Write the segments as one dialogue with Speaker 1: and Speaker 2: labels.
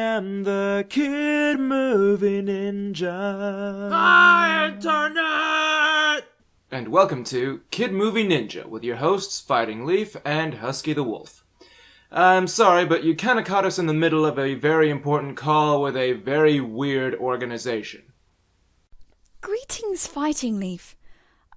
Speaker 1: am the Kid Movie Ninja.
Speaker 2: Hi, Internet!
Speaker 1: And welcome to Kid Movie Ninja with your hosts, Fighting Leaf and Husky the Wolf. I'm sorry, but you kinda caught us in the middle of a very important call with a very weird organization.
Speaker 3: Greetings, Fighting Leaf.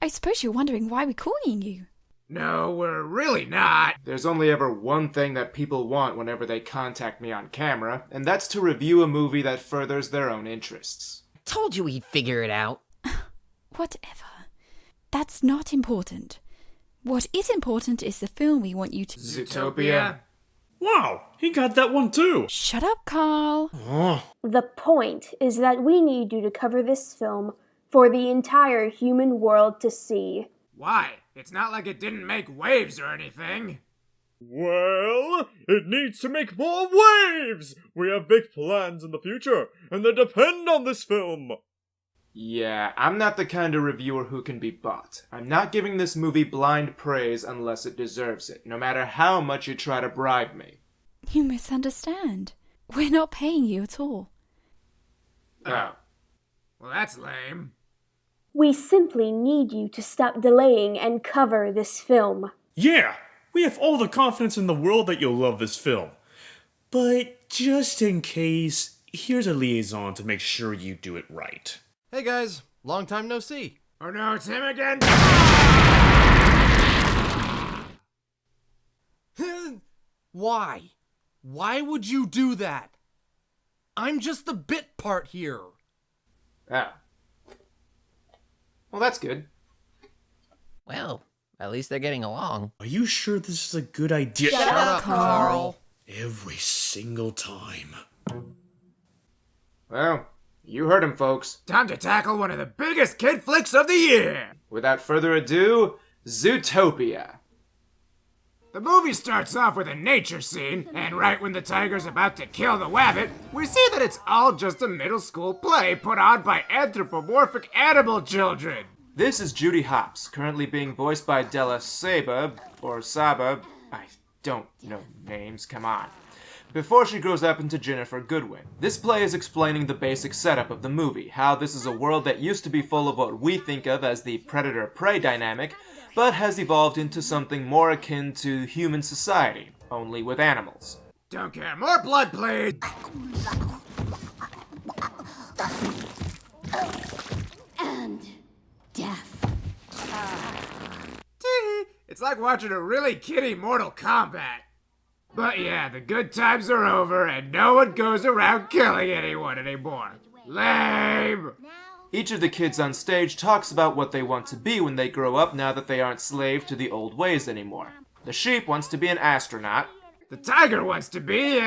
Speaker 3: I suppose you're wondering why we're calling you.
Speaker 2: No, we're really not.
Speaker 1: There's only ever one thing that people want whenever they contact me on camera, and that's to review a movie that furthers their own interests.
Speaker 4: Told you he'd figure it out.
Speaker 3: Whatever. That's not important. What is important is the film we want you to...
Speaker 1: Zootopia?
Speaker 5: Wow, he got that one too.
Speaker 3: Shut up, Carl.
Speaker 6: The point is that we need you to cover this film for the entire human world to see.
Speaker 2: Why? It's not like it didn't make waves or anything.
Speaker 5: Well, it needs to make more waves! We have big plans in the future, and they depend on this film!
Speaker 1: Yeah, I'm not the kind of reviewer who can be bought. I'm not giving this movie blind praise unless it deserves it, no matter how much you try to bribe me.
Speaker 3: You misunderstand. We're not paying you at all.
Speaker 1: Oh.
Speaker 2: Well, that's lame.
Speaker 6: We simply need you to stop delaying and cover this film.
Speaker 5: Yeah, we have all the confidence in the world that you'll love this film. But just in case, here's a liaison to make sure you do it right.
Speaker 7: Hey guys, long time no see.
Speaker 2: Oh no, it's him again?
Speaker 7: Why? Why would you do that? I'm just the bit part here.
Speaker 1: Oh. Well, that's good.
Speaker 4: Well, at least they're getting along.
Speaker 5: Are you sure this is a good idea?
Speaker 4: Shut up, Carl.
Speaker 5: Every single time.
Speaker 1: Well, you heard him, folks.
Speaker 2: Time to tackle one of the biggest kid flicks of the year.
Speaker 1: Without further ado, Zootopia.
Speaker 2: The movie starts off with a nature scene, and right when the tiger's about to kill the wabbit, we see that it's all just a middle school play put on by anthropomorphic animal children.
Speaker 1: This is Judy Hopps, currently being voiced by Della Saba, or Saba, I don't know names, come on, before she grows up into Jennifer Goodwin. This play is explaining the basic setup of the movie, how this is a world that used to be full of what we think of as the predator-prey dynamic, but has evolved into something more akin to human society, only with animals.
Speaker 2: Don't care. More blood, please.
Speaker 8: And death.
Speaker 2: It's like watching a really kiddie Mortal Kombat. But yeah, the good times are over and no one goes around killing anyone anymore. Lame!
Speaker 1: Each of the kids on stage talks about what they want to be when they grow up now that they aren't slave to the old ways anymore. The sheep wants to be an astronaut.
Speaker 2: The tiger wants to be,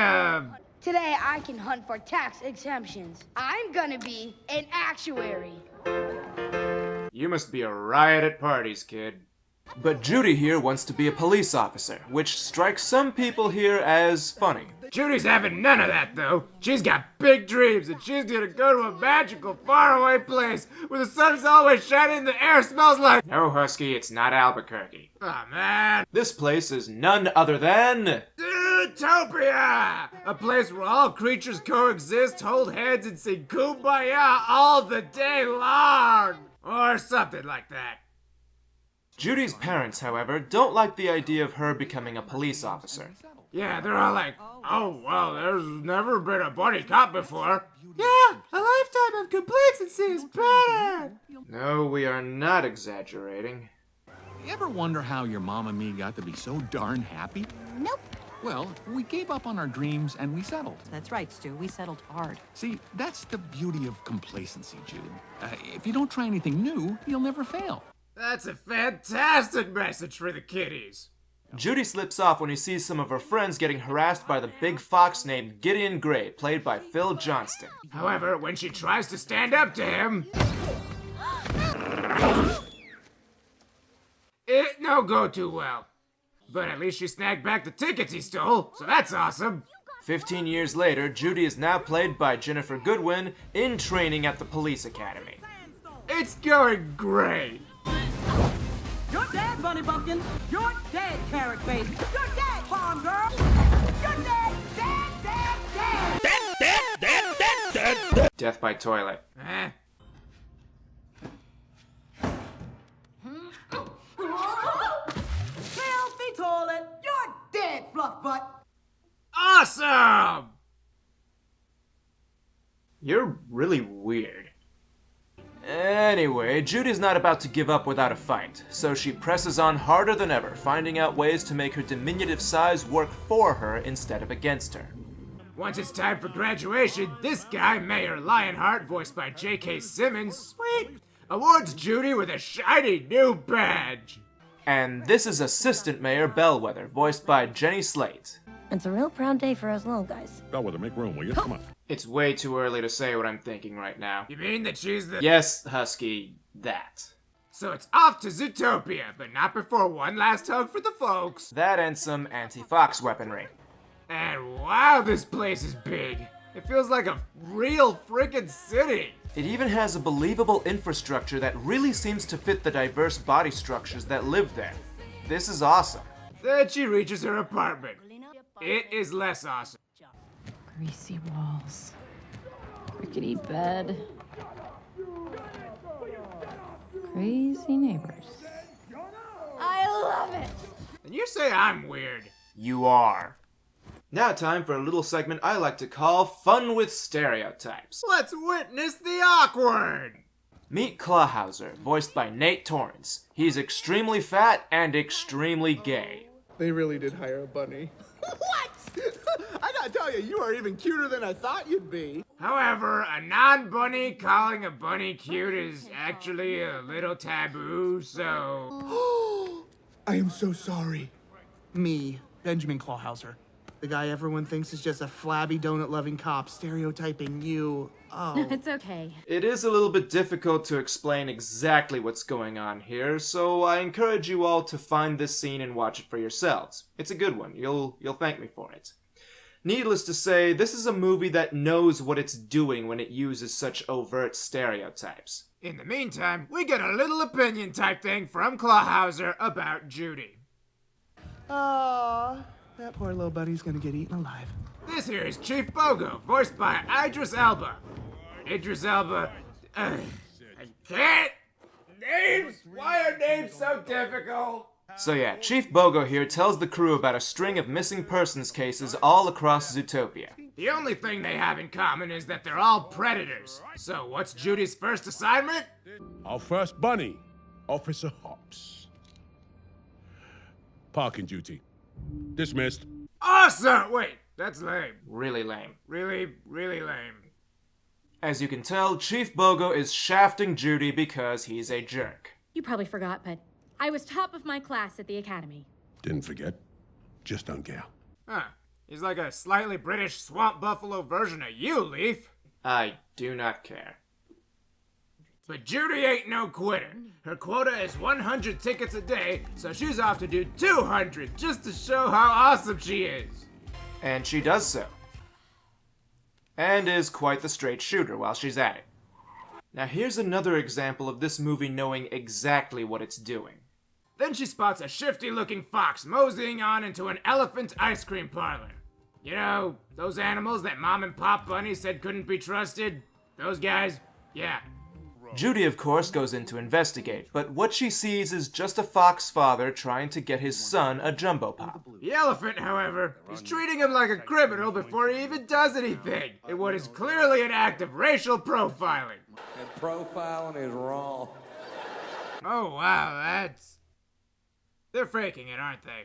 Speaker 8: Today I can hunt for tax exemptions. I'm gonna be an actuary.
Speaker 1: You must be a riot at parties, kid. But Judy here wants to be a police officer, which strikes some people here as funny.
Speaker 2: Judy's having none of that, though. She's got big dreams, and she's gonna go to a magical, faraway place where the sun's always shining and the air smells like...
Speaker 1: No, Husky, it's not Albuquerque.
Speaker 2: Aw, man.
Speaker 1: This place is none other than...
Speaker 2: Zootopia! A place where all creatures coexist, hold hands, and sing Kumbaya all the day long! Or something like that.
Speaker 1: Judy's parents, however, don't like the idea of her becoming a police officer.
Speaker 2: Yeah, they're all like, oh, well, there's never been a buddy cop before. Yeah, a lifetime of complacency is bad.
Speaker 1: No, we are not exaggerating.
Speaker 9: You ever wonder how your mom and me got to be so darn happy?
Speaker 8: Nope.
Speaker 9: Well, we gave up on our dreams and we settled.
Speaker 10: That's right, Stu. We settled hard.
Speaker 9: See, that's the beauty of complacency, Jude. If you don't try anything new, you'll never fail.
Speaker 2: That's a fantastic message for the kiddies.
Speaker 1: Judy slips off when he sees some of her friends getting harassed by the big fox named Gideon Gray, played by Phil Johnston.
Speaker 2: However, when she tries to stand up to him, it no go too well. But at least she snagged back the tickets he stole, so that's awesome.
Speaker 1: 15 years later, Judy is now played by Jennifer Goodwin in training at the police academy.
Speaker 2: It's going great.
Speaker 10: You're dead, Bunny Bumpkin. You're dead, Carrot Face. You're dead, Farm Girl. You're dead, dead, dead, dead.
Speaker 5: Dead?
Speaker 1: Death by toilet.
Speaker 10: Filthy toilet. You're dead, fluff butt.
Speaker 2: Awesome!
Speaker 1: You're really weird. Anyway, Judy's not about to give up without a fight, so she presses on harder than ever, finding out ways to make her diminutive size work for her instead of against her.
Speaker 2: Once it's time for graduation, this guy, Mayor Lionheart, voiced by J.K. Simmons, sweet, awards Judy with a shiny new badge.
Speaker 1: And this is Assistant Mayor Bellwether, voiced by Jenny Slate.
Speaker 11: It's a real proud day for us little guys.
Speaker 9: Bellwether, make room, will you? Come on.
Speaker 1: It's way too early to say what I'm thinking right now.
Speaker 2: You mean that she's the...
Speaker 1: Yes, Husky, that.
Speaker 2: So it's off to Zootopia, but not before one last hug for the folks.
Speaker 1: That and some anti-fox weaponry.
Speaker 2: And wow, this place is big. It feels like a real frickin' city.
Speaker 1: It even has a believable infrastructure that really seems to fit the diverse body structures that live there. This is awesome.
Speaker 2: Then she reaches her apartment. It is less awesome.
Speaker 12: Greasy walls. Rickety bed. Crazy neighbors.
Speaker 6: I love it.
Speaker 2: And you say I'm weird.
Speaker 1: You are. Now time for a little segment I like to call Fun with Stereotypes.
Speaker 2: Let's witness the awkward.
Speaker 1: Meet Clawhauser, voiced by Nate Torrance. He's extremely fat and extremely gay.
Speaker 13: They really did hire a bunny. What? I gotta tell you, you are even cuter than I thought you'd be.
Speaker 2: However, a non-bunny calling a bunny cute is actually a little taboo, so...
Speaker 13: I am so sorry. Me, Benjamin Clawhauser. The guy everyone thinks is just a flabby donut-loving cop stereotyping you. Oh.
Speaker 12: It's okay.
Speaker 1: It is a little bit difficult to explain exactly what's going on here, so I encourage you all to find this scene and watch it for yourselves. It's a good one. You'll thank me for it. Needless to say, this is a movie that knows what it's doing when it uses such overt stereotypes.
Speaker 2: In the meantime, we get a little opinion type thing from Clawhauser about Judy.
Speaker 13: Aww, that poor little bunny's gonna get eaten alive.
Speaker 2: This here is Chief Bogo, voiced by Idris Elba. Idris Elba... I can't! Names? Why are names so difficult?
Speaker 1: So yeah, Chief Bogo here tells the crew about a string of missing persons cases all across Zootopia.
Speaker 2: The only thing they have in common is that they're all predators. So what's Judy's first assignment?
Speaker 14: Our first bunny, Officer Hops. Parking duty. Dismissed.
Speaker 2: Awesome! Wait, that's lame.
Speaker 1: Really lame.
Speaker 2: Really, really lame.
Speaker 1: As you can tell, Chief Bogo is shafting Judy because he's a jerk.
Speaker 15: You probably forgot, but I was top of my class at the academy.
Speaker 14: Didn't forget. Just don't care.
Speaker 2: Huh. He's like a slightly British swamp buffalo version of you, Leaf.
Speaker 1: I do not care.
Speaker 2: But Judy ain't no quitter. Her quota is 100 tickets a day, so she's off to do 200 just to show how awesome she is.
Speaker 1: And she does so. And is quite the straight shooter while she's at it. Now here's another example of this movie knowing exactly what it's doing.
Speaker 2: Then she spots a shifty-looking fox moseying on into an elephant ice cream parlor. You know, those animals that Mom and Pop Bunny said couldn't be trusted? Those guys? Yeah.
Speaker 1: Judy, of course, goes in to investigate, but what she sees is just a fox father trying to get his son a jumbo pop.
Speaker 2: The elephant, however, is treating him like a criminal before he even does anything, in what is clearly an act of racial profiling.
Speaker 16: And profiling is wrong.
Speaker 2: Oh, wow, that's... They're faking it, aren't they?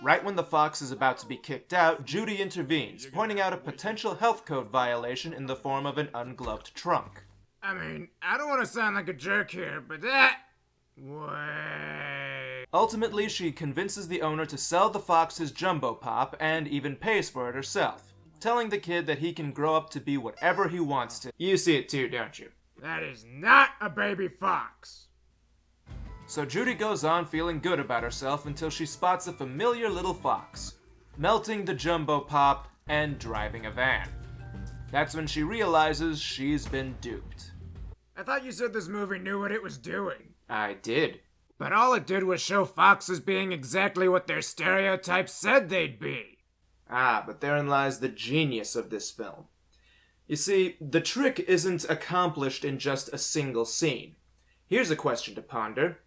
Speaker 1: Right when the fox is about to be kicked out, Judy intervenes, pointing out a potential health code violation in the form of an ungloved trunk.
Speaker 2: I mean, I don't want to sound like a jerk here, but that... Way...
Speaker 1: Ultimately, she convinces the owner to sell the fox his jumbo pop and even pays for it herself, telling the kid that he can grow up to be whatever he wants to. You see it too, don't you?
Speaker 2: That is not a baby fox.
Speaker 1: So Judy goes on feeling good about herself until she spots a familiar little fox, melting the jumbo pop and driving a van. That's when she realizes she's been duped.
Speaker 2: I thought you said this movie knew what it was doing.
Speaker 1: I did.
Speaker 2: But all it did was show foxes being exactly what their stereotypes said they'd be.
Speaker 1: Ah, but therein lies the genius of this film. You see, the trick isn't accomplished in just a single scene. Here's a question to ponder.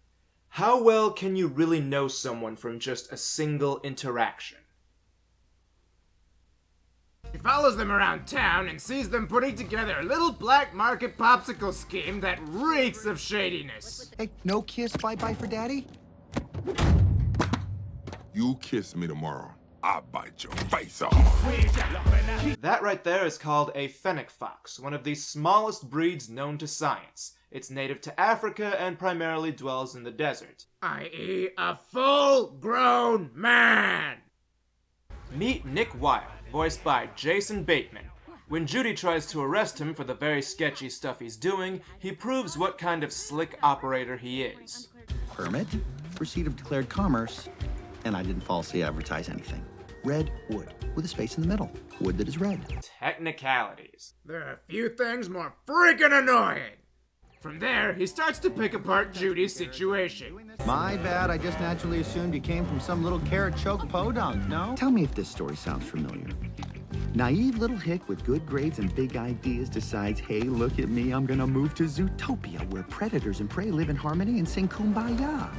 Speaker 1: How well can you really know someone from just a single interaction?
Speaker 2: He follows them around town and sees them putting together a little black market popsicle scheme that reeks of shadiness.
Speaker 17: Hey, no kiss bye-bye for daddy?
Speaker 14: You kiss me tomorrow, I'll bite your face off.
Speaker 1: That right there is called a fennec fox, one of the smallest breeds known to science. It's native to Africa and primarily dwells in the desert.
Speaker 2: I.e. a full-grown man!
Speaker 1: Meet Nick Wilde, voiced by Jason Bateman. When Judy tries to arrest him for the very sketchy stuff he's doing, he proves what kind of slick operator he is.
Speaker 17: Permit, receipt of declared commerce, and I didn't falsely advertise anything. Red wood, with a space in the middle. Wood that is red.
Speaker 1: Technicalities.
Speaker 2: There are a few things more freaking annoying. From there, he starts to pick apart Judy's situation.
Speaker 17: My bad, I just naturally assumed you came from some little carrot choke podunk, no? Tell me if this story sounds familiar. Naive little hick with good grades and big ideas decides, hey, look at me, I'm gonna move to Zootopia, where predators and prey live in harmony and sing kumbaya.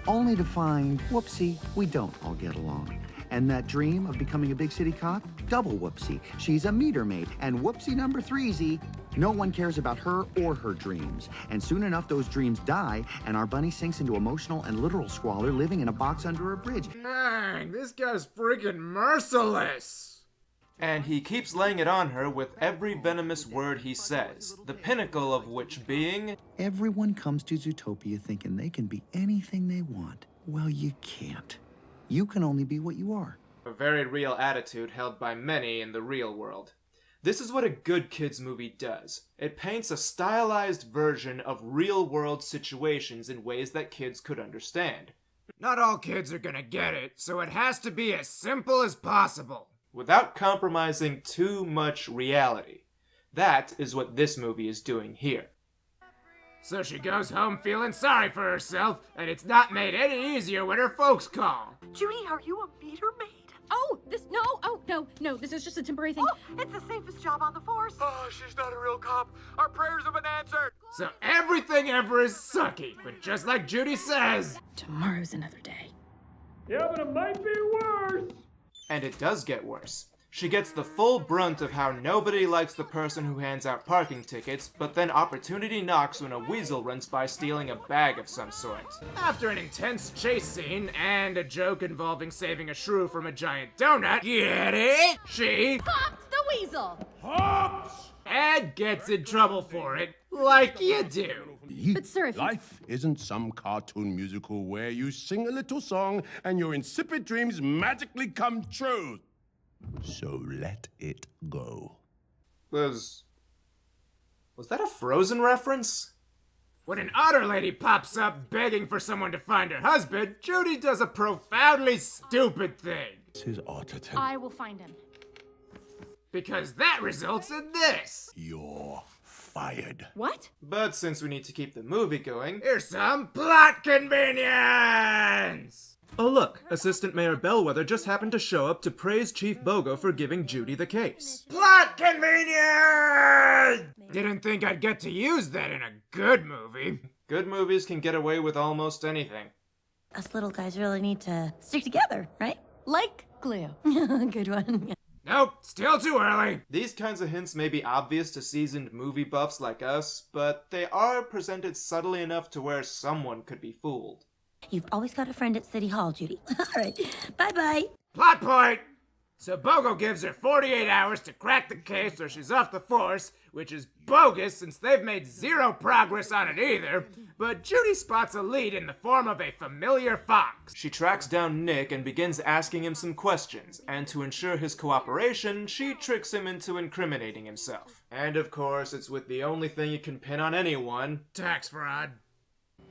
Speaker 17: Only to find, whoopsie, we don't all get along. And that dream of becoming a big city cop? Double whoopsie. She's a meter maid. And whoopsie number threesy, no one cares about her or her dreams. And soon enough, those dreams die, and our bunny sinks into emotional and literal squalor, living in a box under a bridge.
Speaker 2: Dang, this guy's freaking merciless.
Speaker 1: And he keeps laying it on her with every venomous word he says, the pinnacle of which being...
Speaker 17: Everyone comes to Zootopia thinking they can be anything they want. Well, you can't. You can only be what you are.
Speaker 1: A very real attitude held by many in the real world. This is what a good kids movie does. It paints a stylized version of real-world situations in ways that kids could understand.
Speaker 2: Not all kids are gonna get it, so it has to be as simple as possible.
Speaker 1: Without compromising too much reality. That is what this movie is doing here.
Speaker 2: So she goes home feeling sorry for herself, and it's not made any easier when her folks call.
Speaker 18: Judy, are you a meter maid?
Speaker 15: Oh, no, this is just a temporary thing.
Speaker 18: Oh, it's the safest job on the force.
Speaker 13: Oh, she's not a real cop. Our prayers have been answered.
Speaker 2: So everything ever is sucky, but just like Judy says,
Speaker 12: tomorrow's another day.
Speaker 14: Yeah, but it might be worse.
Speaker 1: And it does get worse. She gets the full brunt of how nobody likes the person who hands out parking tickets, but then opportunity knocks when a weasel runs by stealing a bag of some sort.
Speaker 2: After an intense chase scene and a joke involving saving a shrew from a giant donut, get it? She
Speaker 15: Popped the weasel!
Speaker 14: Hops!
Speaker 2: and gets in trouble for it, like you do.
Speaker 15: But sir, if
Speaker 14: Life isn't some cartoon musical where you sing a little song and your insipid dreams magically come true. So let it go.
Speaker 1: Was that a Frozen reference?
Speaker 2: When an otter lady pops up begging for someone to find her husband, Judy does a profoundly stupid thing.
Speaker 14: This is Otterton.
Speaker 15: I will find him.
Speaker 2: Because that results in this.
Speaker 14: You're fired.
Speaker 15: What?
Speaker 1: But since we need to keep the movie going,
Speaker 2: Here's some plot convenience!
Speaker 1: oh look, Assistant Mayor Bellwether just happened to show up to praise Chief Bogo for giving Judy the case.
Speaker 2: Plot convenience! Didn't think I'd get to use that in a good movie.
Speaker 1: Good movies can get away with almost anything.
Speaker 11: Us little guys really need to stick together, right?
Speaker 15: Like glue.
Speaker 11: Good one.
Speaker 2: Nope, still too early.
Speaker 1: These kinds of hints may be obvious to seasoned movie buffs like us, but they are presented subtly enough to where someone could be fooled.
Speaker 11: You've always got a friend at City Hall, Judy. All right, bye-bye.
Speaker 2: Plot point! So Bogo gives her 48 hours to crack the case or she's off the force, which is bogus since they've made zero progress on it either, but Judy spots a lead in the form of a familiar fox.
Speaker 1: She tracks down Nick and begins asking him some questions, and to ensure his cooperation, she tricks him into incriminating himself. And of course, it's with the only thing you can pin on anyone:
Speaker 2: tax fraud.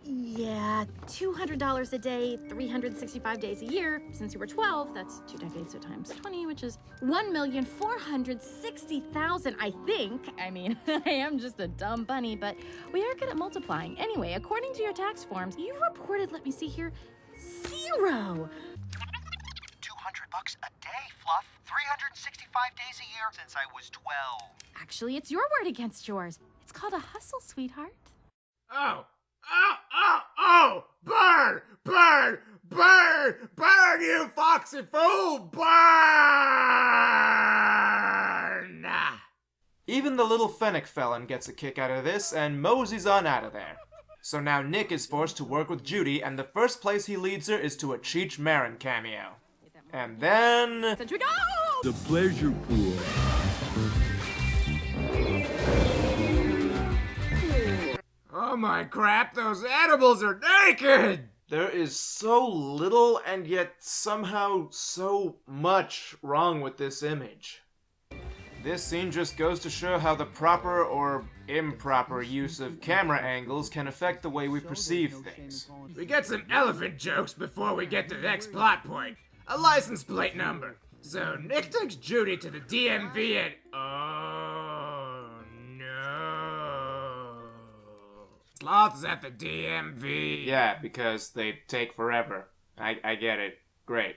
Speaker 15: Yeah, $200 a day, 365 days a year. Since you were 12, that's 2 decades, so times 20, which is 1,460,000, I think. I mean, I am just a dumb bunny, but we are good at multiplying. Anyway, according to your tax forms, you reported, let me see here, 0.
Speaker 17: $200 a day, Fluff. 365 days a year since I was 12.
Speaker 15: Actually, it's your word against yours. It's called a hustle, sweetheart.
Speaker 2: Oh! Burn! Burn! Burn! Burn, you foxy fool! Burn!
Speaker 1: Even the little fennec felon gets a kick out of this and moseys on out of there. So now Nick is forced to work with Judy, and the first place he leads her is to a Cheech Marin cameo. And then...
Speaker 14: The pleasure pool.
Speaker 2: Oh my crap, those animals are naked!
Speaker 1: There is so little and yet somehow so much wrong with this image. This scene just goes to show how the proper or improper use of camera angles can affect the way we perceive things.
Speaker 2: We get some elephant jokes before we get to the next plot point. A license plate number. So Nick takes Judy to the DMV and... Oh no. Sloth's at the DMV.
Speaker 1: Yeah, because they take forever. I get it. Great.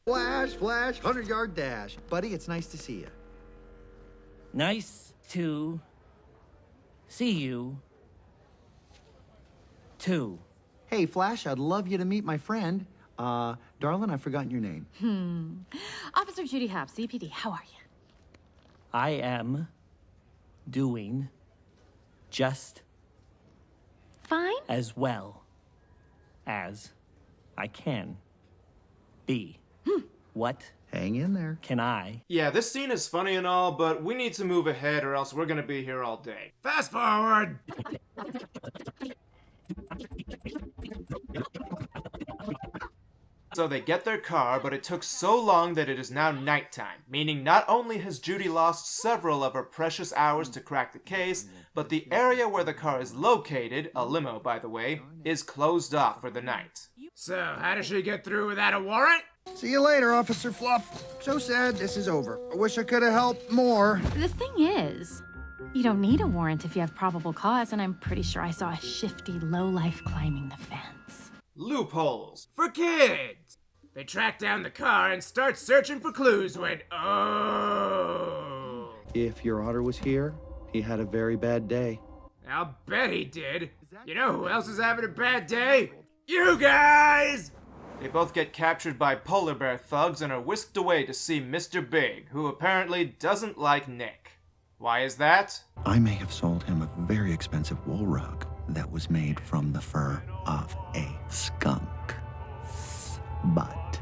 Speaker 17: Flash, 100-yard dash. Buddy, it's nice to see you.
Speaker 19: Nice to see you, too.
Speaker 17: Hey, Flash, I'd love you to meet my friend. Darling, I've forgotten your name.
Speaker 15: Officer Judy Hobbs, CPD, how are you?
Speaker 19: I am doing just
Speaker 15: fine
Speaker 19: as well as I can be. What?
Speaker 17: Hang in there.
Speaker 19: Can I?
Speaker 1: Yeah, this scene is funny and all, but we need to move ahead or else we're gonna be here all day.
Speaker 2: Fast forward!
Speaker 1: So they get their car, but it took so long that it is now nighttime, meaning not only has Judy lost several of her precious hours to crack the case, but the area where the car is located, a limo by the way, is closed off for the night.
Speaker 2: So, how does she get through without a warrant?
Speaker 17: See you later, Officer Fluff. So sad this is over. I wish I could have helped more.
Speaker 15: The thing is, you don't need a warrant if you have probable cause, and I'm pretty sure I saw a shifty lowlife climbing the fence.
Speaker 1: Loopholes.
Speaker 2: For kids! They track down the car and start searching for clues when, oh!
Speaker 17: If your otter was here, he had a very bad day.
Speaker 2: I'll bet he did. You know who else is having a bad day? You guys!
Speaker 1: They both get captured by polar bear thugs and are whisked away to see Mr. Big, who apparently doesn't like Nick. Why is that?
Speaker 17: I may have sold him a very expensive wool rug that was made from the fur of a skunk. But...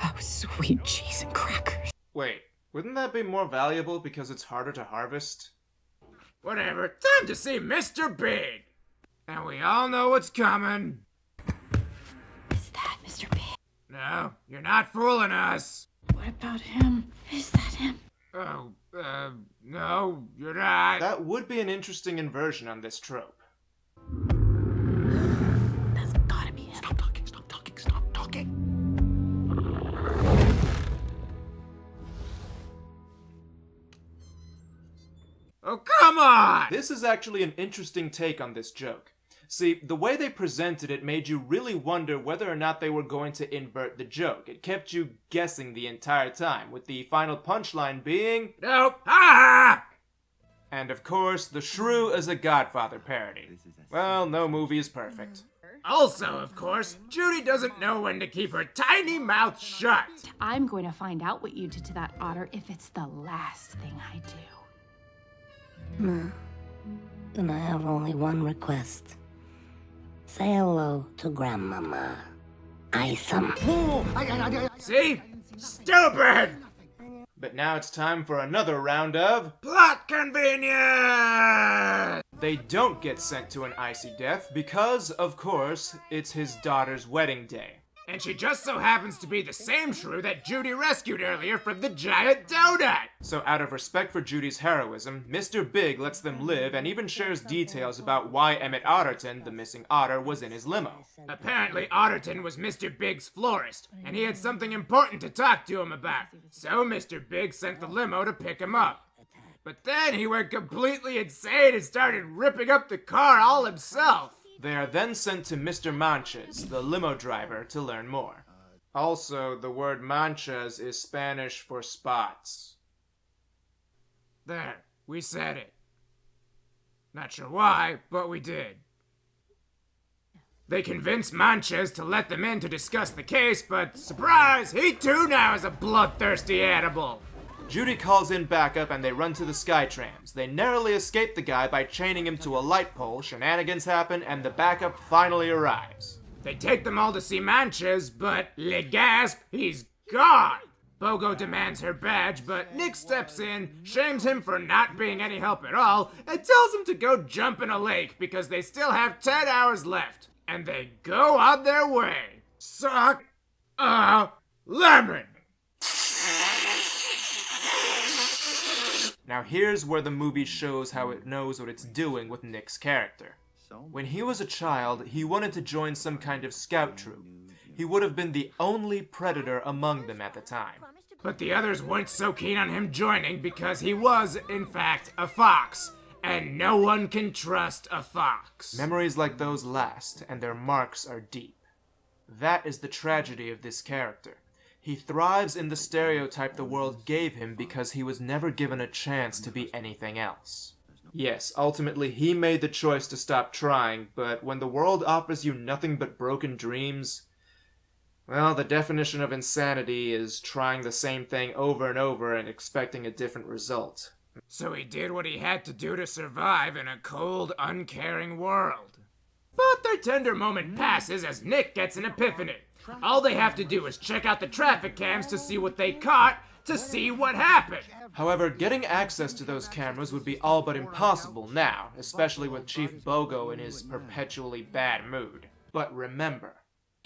Speaker 12: Oh, sweet cheese and crackers.
Speaker 1: Wait, wouldn't that be more valuable because it's harder to harvest?
Speaker 2: Whatever, time to see Mr. Big! And we all know what's coming.
Speaker 12: Is that Mr. Big?
Speaker 2: No, you're not fooling us.
Speaker 12: What about him? Is that him?
Speaker 2: Oh, no, you're not.
Speaker 1: That would be an interesting inversion on this trope.
Speaker 12: That's gotta be him.
Speaker 17: Stop talking.
Speaker 2: Oh, come on!
Speaker 1: This is actually an interesting take on this joke. See, the way they presented it made you really wonder whether or not they were going to invert the joke. It kept you guessing the entire time, with the final punchline being...
Speaker 2: Nope! Ah!
Speaker 1: And of course, the shrew is a Godfather parody. Well, no movie is perfect.
Speaker 2: Also, of course, Judy doesn't know when to keep her tiny mouth shut.
Speaker 15: I'm going to find out what you did to that otter if it's the last thing I do.
Speaker 11: Then I have only one request. Say hello to Grandmama. Isom.
Speaker 2: See? Stupid!
Speaker 1: But now it's time for another round of...
Speaker 2: Plot convenience!
Speaker 1: They don't get sent to an icy death because, of course, it's his daughter's wedding day.
Speaker 2: And she just so happens to be the same shrew that Judy rescued earlier from the giant donut!
Speaker 1: So out of respect for Judy's heroism, Mr. Big lets them live and even shares details about why Emmett Otterton, the missing otter, was in his limo.
Speaker 2: Apparently Otterton was Mr. Big's florist, and he had something important to talk to him about. So Mr. Big sent the limo to pick him up. But then he went completely insane and started ripping up the car all himself.
Speaker 1: They are then sent to Mr. Manches, the limo driver, to learn more. Also, the word manchas is Spanish for spots.
Speaker 2: There, we said it. Not sure why, but we did. They convinced Manches to let them in to discuss the case, but surprise, he too now is a bloodthirsty animal.
Speaker 1: Judy calls in backup and they run to the Skytrams. They narrowly escape the guy by chaining him to a light pole, shenanigans happen, and the backup finally arrives.
Speaker 2: They take them all to see Manches, but le gasp, he's gone. Bogo demands her badge, but Nick steps in, shames him for not being any help at all, and tells him to go jump in a lake because they still have 10 hours left. And they go on their way. Suck a lemon.
Speaker 1: Now here's where the movie shows how it knows what it's doing with Nick's character. When he was a child, he wanted to join some kind of scout troop. He would have been the only predator among them at the time.
Speaker 2: But the others weren't so keen on him joining because he was, in fact, a fox. And no one can trust a fox.
Speaker 1: Memories like those last, and their marks are deep. That is the tragedy of this character. He thrives in the stereotype the world gave him because he was never given a chance to be anything else. Yes, ultimately he made the choice to stop trying, but when the world offers you nothing but broken dreams, well, the definition of insanity is trying the same thing over and over and expecting a different result.
Speaker 2: So he did what he had to do to survive in a cold, uncaring world. But their tender moment passes as Nick gets an epiphany. All they have to do is check out the traffic cams to see what they caught, to see what happened.
Speaker 1: However, getting access to those cameras would be all but impossible now, especially with Chief Bogo in his perpetually bad mood. But remember,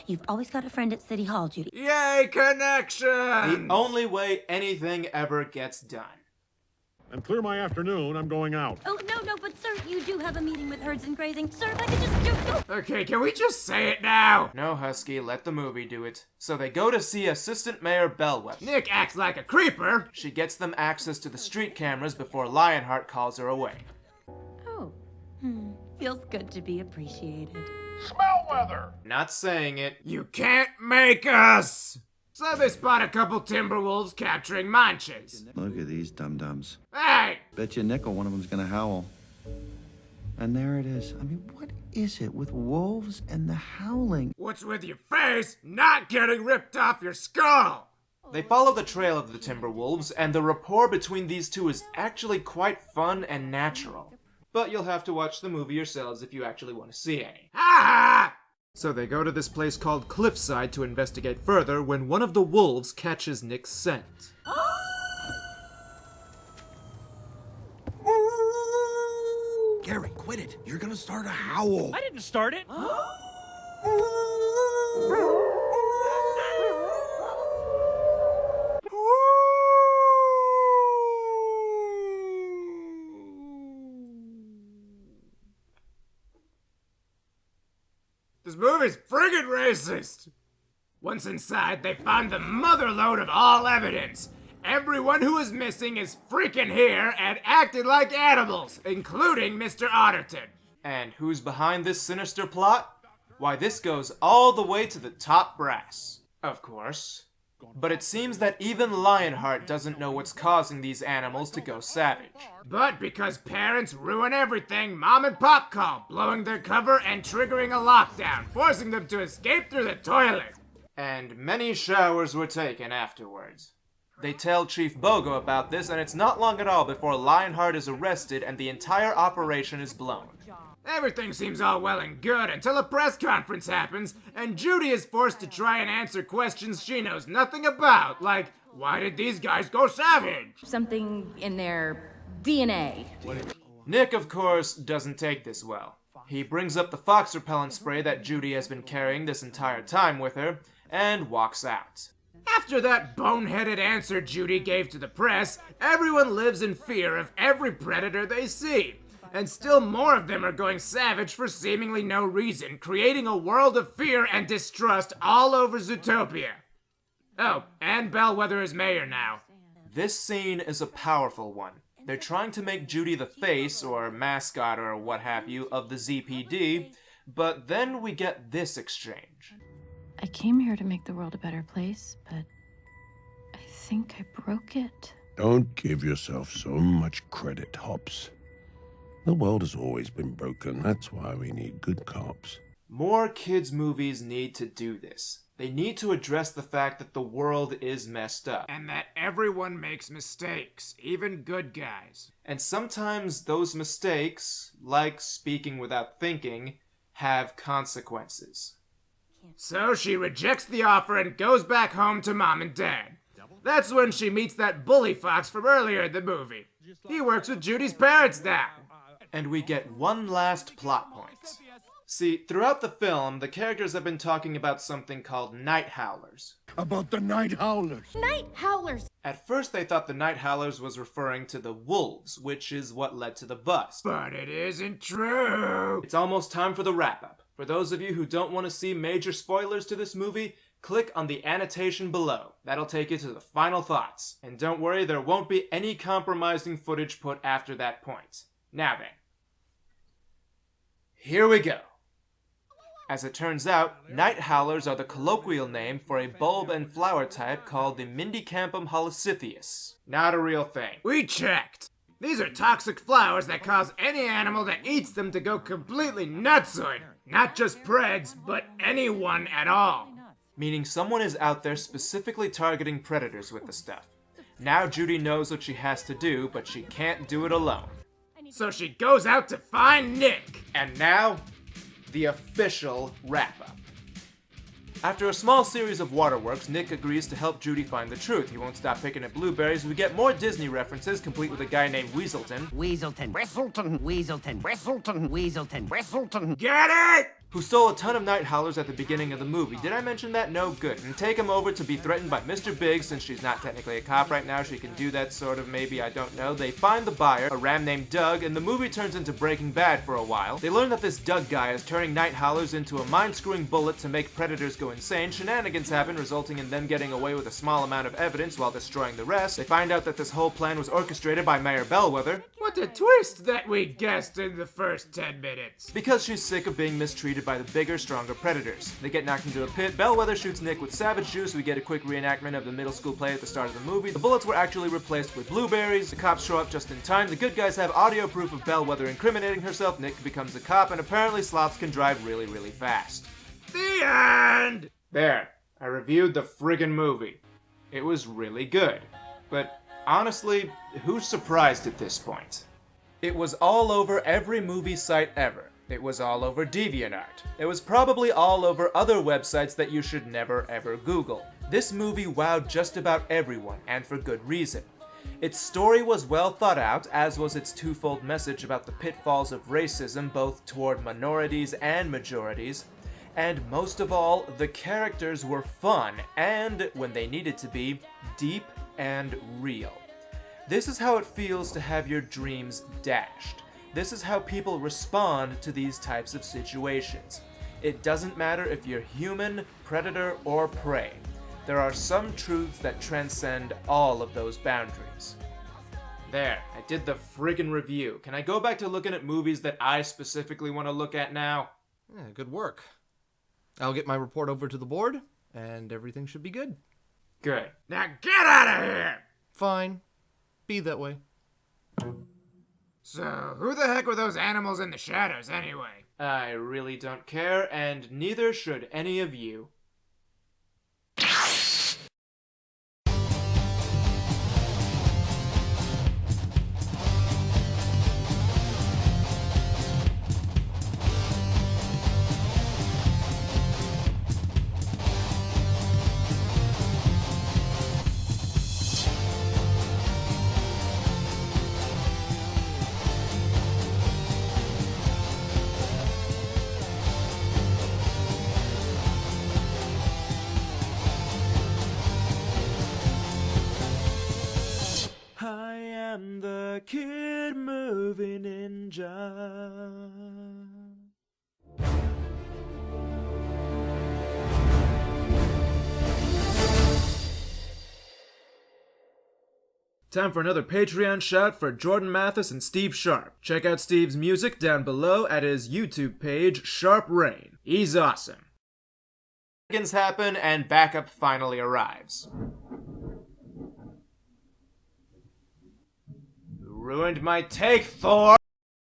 Speaker 20: you've always got a friend at City Hall, Judy.
Speaker 2: Yay, connection!
Speaker 1: The only way anything ever gets done.
Speaker 21: And clear my afternoon, I'm going out.
Speaker 20: Oh, no, but sir, you do have a meeting with Herds and Grazing. Sir, if I could just do...
Speaker 2: Okay, can we just say it now?
Speaker 1: No, Husky, let the movie do it. So they go to see Assistant Mayor Bellwether.
Speaker 2: Nick acts like a creeper.
Speaker 1: She gets them access to the street cameras before Lionheart calls her away.
Speaker 20: Oh, feels good to be appreciated.
Speaker 21: Smell weather!
Speaker 1: Not saying it.
Speaker 2: You can't make us! So they spot a couple Timberwolves capturing Manches.
Speaker 17: Look at these dum-dums.
Speaker 2: Hey!
Speaker 17: Bet you a nickel one of them's gonna howl. And there it is. I mean, what is it with wolves and the howling?
Speaker 2: What's with your face not getting ripped off your skull?
Speaker 1: They follow the trail of the Timberwolves, and the rapport between these two is actually quite fun and natural. But you'll have to watch the movie yourselves if you actually want to see any.
Speaker 2: Ha!
Speaker 1: So they go to this place called Cliffside to investigate further when one of the wolves catches Nick's scent.
Speaker 14: Gary, quit it. You're gonna start a howl.
Speaker 19: I didn't start it.
Speaker 2: This movie's friggin' racist! Once inside, they find the motherlode of all evidence. Everyone who is missing is freaking here and acting like animals, including Mr. Otterton.
Speaker 1: And who's behind this sinister plot? Why, this goes all the way to the top brass. Of course. But it seems that even Lionheart doesn't know what's causing these animals to go savage.
Speaker 2: But because parents ruin everything, Mom and Pop call, blowing their cover and triggering a lockdown, forcing them to escape through the toilet.
Speaker 1: And many showers were taken afterwards. They tell Chief Bogo about this, and it's not long at all before Lionheart is arrested and the entire operation is blown.
Speaker 2: Everything seems all well and good until a press conference happens, and Judy is forced to try and answer questions she knows nothing about, like, why did these guys go savage?
Speaker 15: Something in their DNA.
Speaker 1: Nick, of course, doesn't take this well. He brings up the fox repellent spray that Judy has been carrying this entire time with her, and walks out.
Speaker 2: After that boneheaded answer Judy gave to the press, everyone lives in fear of every predator they see. And still more of them are going savage for seemingly no reason, creating a world of fear and distrust all over Zootopia. Oh, and Bellwether is mayor now.
Speaker 1: This scene is a powerful one. They're trying to make Judy the face, or mascot, or what have you, of the ZPD, but then we get this exchange.
Speaker 12: I came here to make the world a better place, but I think I broke it.
Speaker 14: Don't give yourself so much credit, Hops. The world has always been broken. That's why we need good cops.
Speaker 1: More kids' movies need to do this. They need to address the fact that the world is messed up.
Speaker 2: And that everyone makes mistakes, even good guys.
Speaker 1: And sometimes those mistakes, like speaking without thinking, have consequences.
Speaker 2: So she rejects the offer and goes back home to Mom and Dad. That's when she meets that bully fox from earlier in the movie. He works with Judy's parents now.
Speaker 1: And we get one last plot point. See, throughout the film, the characters have been talking about something called night howlers.
Speaker 14: About the night howlers.
Speaker 15: Night howlers!
Speaker 1: At first they thought the night howlers was referring to the wolves, which is what led to the bust.
Speaker 2: But it isn't true!
Speaker 1: It's almost time for the wrap-up. For those of you who don't want to see major spoilers to this movie, click on the annotation below. That'll take you to the final thoughts. And don't worry, there won't be any compromising footage put after that point. Now then. Here we go. As it turns out, night howlers are the colloquial name for a bulb and flower type called the Mindicampum holocithius. Not a real thing.
Speaker 2: We checked. These are toxic flowers that cause any animal that eats them to go completely nutsoid. Not just preds, but anyone at all.
Speaker 1: Meaning someone is out there specifically targeting predators with the stuff. Now Judy knows what she has to do, but she can't do it alone.
Speaker 2: So she goes out to find Nick.
Speaker 1: And now, the official wrap-up. After a small series of waterworks, Nick agrees to help Judy find the truth. He won't stop picking at blueberries. We get more Disney references, complete with a guy named Weaselton.
Speaker 11: Weaselton. Weaselton. Weaselton. Weaselton. Weaselton. Weaselton.
Speaker 2: Get it?
Speaker 1: Who stole a ton of night howlers at the beginning of the movie. Did I mention that? No, good. And take him over to be threatened by Mr. Big. Since she's not technically a cop right now, she can do that sort of, maybe, I don't know. They find the buyer, a ram named Doug, and the movie turns into Breaking Bad for a while. They learn that this Doug guy is turning night howlers into a mind-screwing bullet to make predators go insane. Shenanigans happen, resulting in them getting away with a small amount of evidence while destroying the rest. They find out that this whole plan was orchestrated by Mayor Bellwether.
Speaker 2: What a twist that we guessed in the first 10 minutes.
Speaker 1: Because she's sick of being mistreated by the bigger, stronger predators. They get knocked into a pit. Bellwether shoots Nick with savage juice. We get a quick reenactment of the middle school play at the start of the movie. The bullets were actually replaced with blueberries. The cops show up just in time. The good guys have audio proof of Bellwether incriminating herself. Nick becomes a cop, and apparently sloths can drive really, really fast.
Speaker 2: The end!
Speaker 1: There. I reviewed the friggin' movie. It was really good. But honestly, who's surprised at this point? It was all over every movie site ever. It was all over DeviantArt. It was probably all over other websites that you should never ever Google. This movie wowed just about everyone, and for good reason. Its story was well thought out, as was its twofold message about the pitfalls of racism both toward minorities and majorities. And most of all, the characters were fun, and, when they needed to be, deep and real. This is how it feels to have your dreams dashed. This is how people respond to these types of situations. It doesn't matter if you're human, predator, or prey. There are some truths that transcend all of those boundaries. There, I did the friggin' review. Can I go back to looking at movies that I specifically want to look at now?
Speaker 7: Yeah, good work. I'll get my report over to the board, and everything should be good.
Speaker 1: Good.
Speaker 2: Now get out of here!
Speaker 7: Fine. Be that way.
Speaker 2: So, who the heck were those animals in the shadows anyway?
Speaker 1: I really don't care, and neither should any of you. I am the kid movie ninja. Time for another Patreon shout for Jordan Mathis and Steve Sharp. Check out Steve's music down below at his YouTube page, Sharp Rain. He's awesome. Shenanigans happen and backup finally arrives. ruined my take, Thor!